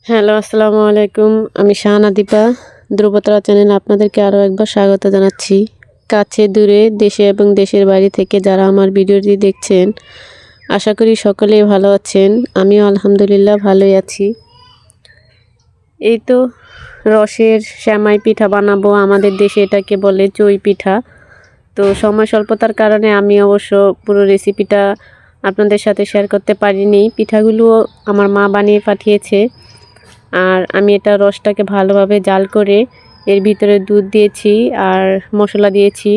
Hello, আসসালামু আলাইকুম। আমি শাহানা দীপা। ধ্রুবতারা চ্যানেলে আপনাদেরকে আরও একবার স্বাগত জানাচ্ছি। কাছে দূরে দেশে এবং দেশের বাইরে থেকে যারা আমার ভিডিওটি দেখছেন, আশা করি সকলেই ভালো আছেন। আমিও আলহামদুলিল্লাহ ভালোই আছি। এই তো রসের সেমাই পিঠা বানাবো। আমাদের দেশে এটাকে বলে চই পিঠা। তো সময় স্বল্পতার কারণে আমি অবশ্য পুরো রেসিপিটা আপনাদের সাথে শেয়ার করতে পারিনি। পিঠাগুলো আমার মা বানিয়ে পাঠিয়েছে। আর আমি এটা রসটাকে ভালোভাবে জাল করে এর ভিতরে দুধ দিয়েছি আর মশলা দিয়েছি,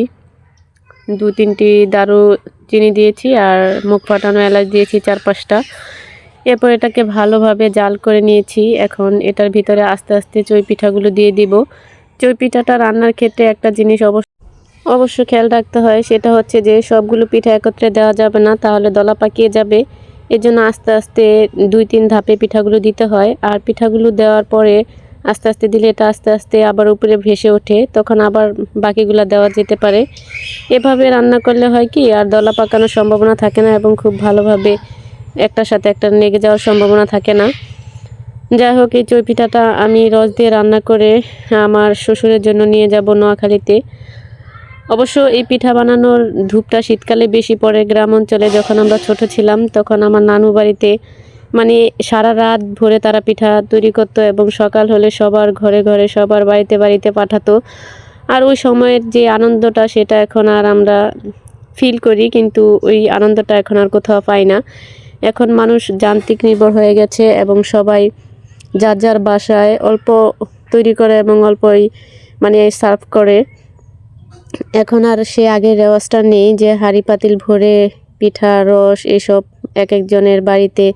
2-3টি দারুচিনি দিয়েছি আর মুখ ফাটানো এলাচ দিয়েছি 4-5টা। এরপর এটাকে ভালোভাবে জাল করে নিয়েছি। এখন এটার ভিতরে আস্তে আস্তে চই পিঠাগুলো দিয়ে দিব। চই পিঠাটা রান্নার ক্ষেত্রে একটা জিনিস অবশ্য খেয়াল রাখতে হয়, সেটা হচ্ছে যে সবগুলো পিঠা একত্রে দেওয়া যাবে না, তাহলে দলা পাকিয়ে যাবে। এজন্য আস্তে আস্তে 2-3 ধাপে পিঠাগুলো দিতে হয়। আর পিঠাগুলো দেওয়ার পরে আস্তে আস্তে দিলে এটা আস্তে আস্তে আবার উপরে ভেসে ওঠে, তখন আবার বাকিগুলো দেওয়া যেতে পারে। এভাবে রান্না করলে হয় কি, আর দলা পাকানোর সম্ভাবনা থাকে না এবং খুব ভালোভাবে একটার সাথে একটা লেগে যাওয়ার সম্ভাবনা থাকে না। যাই হোক, এই চই পিঠাটা আমি রস দিয়ে রান্না করে আমার শ্বশুরের জন্য নিয়ে যাব নোয়াখালীতে। অবশ্য এই পিঠা বানানোর ধূপটা শীতকালে বেশি পড়ে গ্রাম অঞ্চলে। যখন আমরা ছোট ছিলাম তখন আমার নানু বাড়িতে মানে সারা রাত ভরে তারা পিঠা তৈরি করতো এবং সকাল হলে সবার ঘরে ঘরে সবার বাড়িতে বাড়িতে পাঠাতো। আর ওই সময়ের যে আনন্দটা সেটা এখন আর আমরা ফিল করি, কিন্তু ওই আনন্দটা এখন আর কোথাও পাই না। এখন মানুষ যান্ত্রিক নির্ভর হয়ে গেছে এবং সবাই যার যার বাসায় অল্প তৈরি করে এবং অল্পই সার্ভ করে। এখন আর সে আগের রেওয়াজটা নেই যে হাঁড়ি পাতিল ভরে পিঠা রস এসব এক একজনের বাড়িতে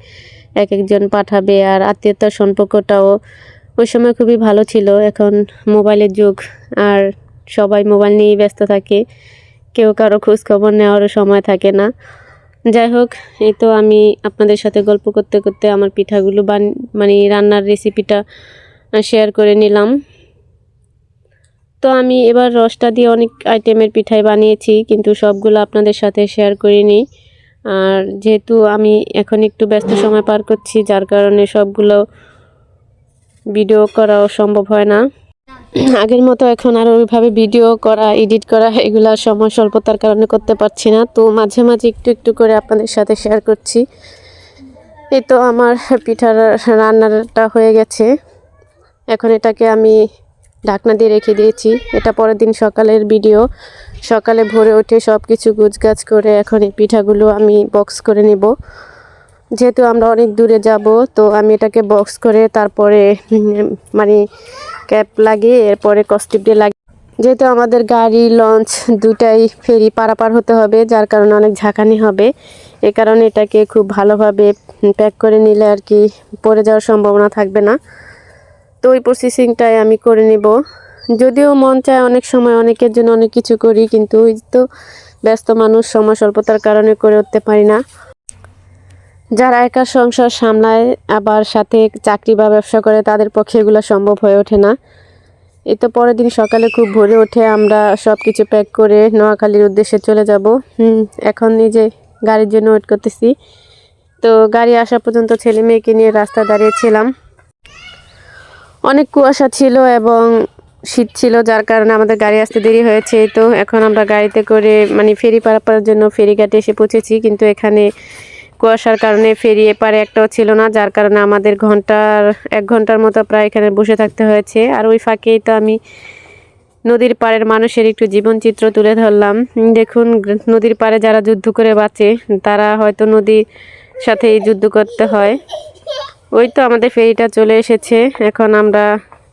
এক একজন পাঠাবে। আর আত্মীয়তার সম্পর্কটাও ওই সময় খুবই ভালো ছিল। এখন মোবাইলের যুগ, আর সবাই মোবাইল নিয়েই ব্যস্ত থাকে, কেউ কারো খোঁজ খবর নেওয়ারও সময় থাকে না। যাই হোক, এই তো আমি আপনাদের সাথে গল্প করতে করতে আমার পিঠাগুলো রান্নার রেসিপিটা শেয়ার করে নিলাম। তো আমি এবার রসটা দিয়ে অনেক আইটেমের পিঠাই বানিয়েছি, কিন্তু সবগুলো আপনাদের সাথে শেয়ার করিনি। আর যেহেতু আমি এখন একটু ব্যস্ত সময় পার করছি, যার কারণে সবগুলো ভিডিও করাও সম্ভব হয় না। আগের মতো এখন আর ওইভাবে ভিডিও করা, এডিট করা এগুলা সময় স্বল্পতার কারণে করতে পারছি না। তো মাঝে মাঝে একটু একটু করে আপনাদের সাথে শেয়ার করছি। এই তো আমার পিঠার রান্নাটা হয়ে গেছে। এখন এটাকে আমি ঢাকনা দিয়ে রেখে দিয়েছি। এটা পরের দিন সকালের ভিডিও। সকালে ভোরে উঠে সব কিছু গুছগাছ করে এখন এই পিঠাগুলো আমি বক্স করে নেব। যেহেতু আমরা অনেক দূরে যাব, তো আমি এটাকে বক্স করে তারপরে ক্যাপ লাগিয়ে এরপরে কস্টিপ দিয়ে লাগিয়ে, যেহেতু আমাদের গাড়ি লঞ্চ দুটাই ফেরি পারাপার হতে হবে, যার কারণে অনেক ঝাঁকানি হবে। এ কারণে এটাকে খুব ভালোভাবে প্যাক করে নিলে আর কি পড়ে যাওয়ার সম্ভাবনা থাকবে না। তো ওই প্রসেসিংটাই আমি করে নেব। যদিও মন চায় অনেক সময় অনেকের জন্য অনেক কিছু করি, কিন্তু ওই তো ব্যস্ত মানুষ, সময় স্বল্পতার কারণে করে উঠতে পারি না। যারা একা সংসার সামলায় আবার সাথে চাকরি বা ব্যবসা করে, তাদের পক্ষে এগুলো সম্ভব হয়ে ওঠে না। এই তো পরের দিন সকালে খুব ভোরে উঠে আমরা সব কিছু প্যাক করে নোয়াখালীর উদ্দেশ্যে চলে যাব। এখন নিজে গাড়ির জন্য ওয়েট করতেছি। তো গাড়ি আসা পর্যন্ত ছেলে মেয়েকে নিয়ে রাস্তায় দাঁড়িয়েছিলাম। অনেক কুয়াশা ছিল এবং শীত ছিল, যার কারণে আমাদের গাড়ি আসতে দেরি হয়েছে। তো এখন আমরা গাড়িতে করে ফেরি পারাপারের জন্য ফেরিঘাটে এসে পৌঁছেছি, কিন্তু এখানে কুয়াশার কারণে ফেরি এপারে একটাও ছিল না, যার কারণে আমাদের 1 ঘন্টার মতো প্রায় এখানে বসে থাকতে হয়েছে। আর ওই ফাঁকেই তো আমি নদীর পাড়ের মানুষের একটু জীবনচিত্র তুলে ধরলাম। দেখুন, নদীর পাড়ে যারা যুদ্ধ করে বাঁচে, তারা হয়তো নদীর সাথেই যুদ্ধ করতে হয়। ওই তো আমাদের ফেরিটা চলে এসেছে। এখন আমরা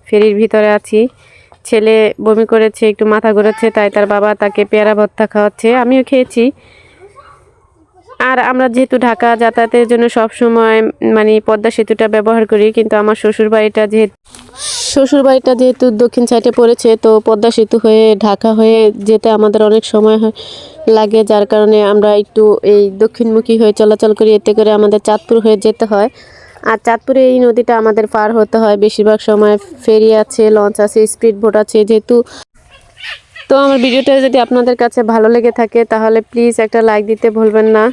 ফেরির ভিতরে আছি। ছেলে বমি করেছে, একটু মাথা ঘুরেছে, তাই তার বাবা তাকে পেয়ারা ভর্তা খাওয়াচ্ছে, আমিও খেয়েছি। আর আমরা যেহেতু ঢাকা যাতায়াতের জন্য সব সময় পদ্মা সেতুটা ব্যবহার করি, কিন্তু আমার শ্বশুর বাড়িটা যেহেতু দক্ষিণ সাইডে পড়েছে, তো পদ্মা সেতু হয়ে ঢাকা হয়ে যেতে আমাদের অনেক সময় লাগে, যার কারণে আমরা একটু এই দক্ষিণমুখী হয়ে চলাচল করি। এতে করে আমাদের চাঁদপুর হয়ে যেতে হয়। আর চাঁদপুরে এই নদীটা আমাদের পার হতে হয় বেশিরভাগ সময়। ফেরি আছে, লঞ্চ আছে, স্পিড বোট আছে যেহেতু। তো আমার ভিডিওটা যদি আপনাদের কাছে ভালো লেগে থাকে, তাহলে প্লিজ একটা লাইক দিতে ভুলবেন না।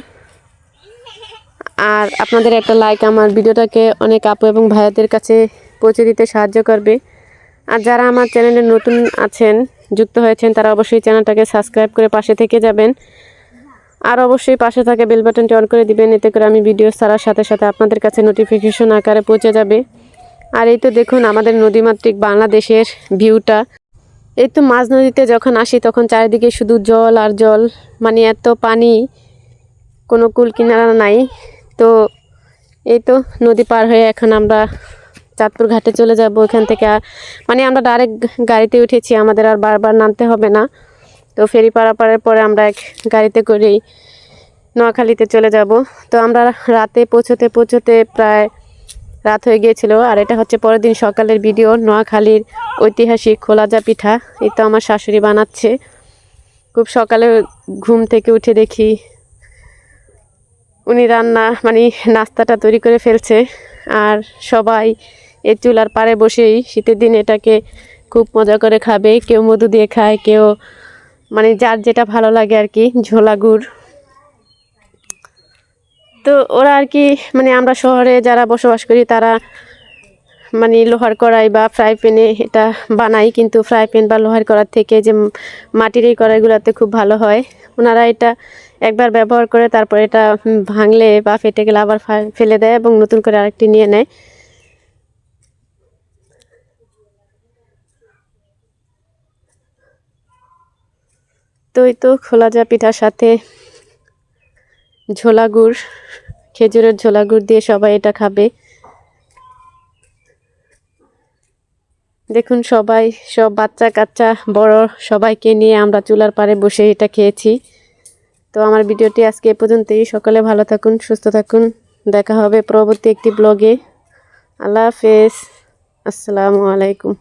আর আপনাদের একটা লাইক আমার ভিডিওটাকে অনেক আপু এবং ভাইয়াদের কাছে পৌঁছে দিতে সাহায্য করবে। আর যারা আমার চ্যানেলে নতুন আছেন, যুক্ত হয়েছেন, তারা অবশ্যই চ্যানেলটাকে সাবস্ক্রাইব করে পাশে থেকে যাবেন। আর অবশ্যই পাশে থাকা বেল বাটনটি অন করে দিবেন, এতে করে আমি ভিডিও ছাড়ার সাথে সাথে আপনাদের কাছে নোটিফিকেশন আকারে পৌঁছে যাবে। আর এই তো দেখুন আমাদের নদীমাতৃক বাংলাদেশের ভিউটা। এই তো মাঝ নদীতে যখন আসি তখন চারিদিকে শুধু জল আর জল, মানে এত পানি, কোনো কুল কিনারা নাই। তো এই তো নদী পার হয়ে এখন আমরা চাঁদপুর ঘাটে চলে যাব। ওখান থেকে মানে আমরা ডাইরেক্ট গাড়িতে উঠেছি, আমাদের আর বারবার নামতে হবে না। তো ফেরি পারাপারের পরে আমরা এক গাড়িতে করেই নোয়াখালীতে চলে যাব। তো আমরা রাতে পৌঁছতে প্রায় রাত হয়ে গিয়েছিল। আর এটা হচ্ছে পরের দিন সকালের ভিডিও, নোয়াখালীর ঐতিহাসিক খোলাজা পিঠা। এই তো আমার শাশুড়ি বানাচ্ছে। খুব সকালে ঘুম থেকে উঠে দেখি উনি মানে নাস্তাটা তৈরি করে ফেলছে। আর সবাই এই চুলার পাড়ে বসেই শীতের দিন এটাকে খুব মজা করে খাবে। কেউ মধু দিয়ে খায়, কেউ মানে যার যেটা ভালো লাগে আর কি, ঝোলা গুড়। তো ওরা আর কি, মানে আমরা শহরে যারা বসবাস করি তারা মানে লোহার কড়াই বা ফ্রাই প্যানে এটা বানাই, কিন্তু ফ্রাই প্যান বা লোহার কড়াই থেকে যে মাটির এই কড়াইগুলোতে খুব ভালো হয়। ওনারা এটা একবার ব্যবহার করে তারপর এটা ভাঙলে বা ফেটে গেলে আবার ফেলে দেয় এবং নতুন করে আরেকটি নিয়ে নেয়। তো এই তো খোলাজা পিঠার সাথে ঝোলা গুড়, খেজুরের ঝোলা গুড় দিয়ে সবাই এটা খাবে। দেখুন সবাই, সব বাচ্চা কাচ্চা বড় সবাইকে নিয়ে আমরা চুলার পাড়ে বসে এটা খেয়েছি। তো আমার ভিডিওটি আজকে এ পর্যন্তই। সকলে ভালো থাকুন, সুস্থ থাকুন। দেখা হবে পরবর্তী একটি ব্লগে। আল্লাহ হাফেজ, আসসালামু আলাইকুম।